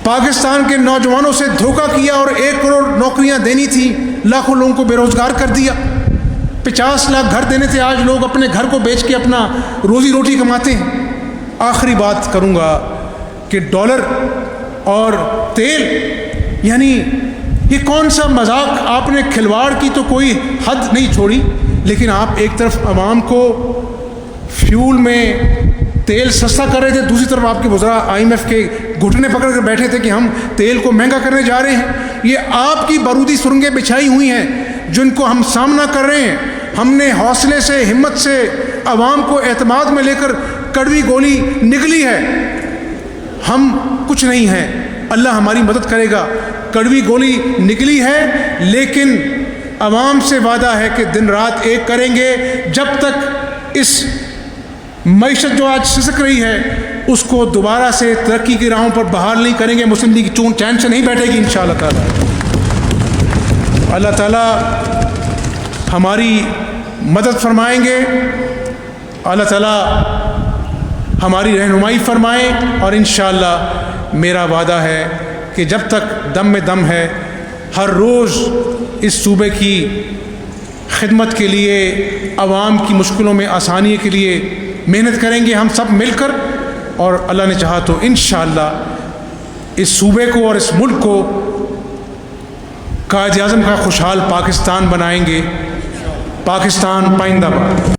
پاکستان کے نوجوانوں سے دھوکہ کیا اور 1 کروڑ نوکریاں دینی تھی, لاکھوں لوگوں کو بے روزگار کر دیا؟ 50 لاکھ گھر دینے تھے, آج لوگ اپنے گھر کو بیچ کے اپنا روزی روٹی کماتے ہیں. آخری بات کروں گا کہ ڈالر اور تیل, یعنی یہ کون سا مذاق؟ آپ نے کھلواڑ کی تو کوئی حد نہیں چھوڑی, لیکن آپ ایک طرف عوام کو فیول میں تیل سستا کر رہے تھے, دوسری طرف آپ کے وزراء IMF کے گھٹنے پکڑ کر بیٹھے تھے کہ ہم تیل کو مہنگا کرنے جا رہے ہیں. یہ آپ کی بارودی سرنگیں بچھائی ہوئی ہیں جن کو ہم سامنا کر رہے ہیں. ہم نے حوصلے سے، ہمت سے عوام کو اعتماد میں لے کر کڑوی گولی نگلی ہے. ہم کچھ نہیں ہیں، اللہ ہماری مدد کرے گا. کڑوی گولی نکلی ہے، لیکن عوام سے وعدہ ہے کہ دن رات ایک کریں گے. جب تک اس معیشت جو آج سسک رہی ہے اس کو دوبارہ سے ترقی کی راہوں پر بحال نہیں کریں گے، مسلم لیگ چون چین سے نہیں بیٹھے گی انشاءاللہ تعالی. اللہ تعالیٰ ہماری مدد فرمائیں گے، اللہ تعالیٰ ہماری رہنمائی فرمائیں، اور انشاءاللہ میرا وعدہ ہے کہ جب تک دم میں دم ہے ہر روز اس صوبے کی خدمت کے لیے، عوام کی مشکلوں میں آسانی کے لیے محنت کریں گے ہم سب مل کر. اور اللہ نے چاہا تو انشاءاللہ اس صوبے کو اور اس ملک کو قائد اعظم کا خوشحال پاکستان بنائیں گے. پاکستان پائندہ باد.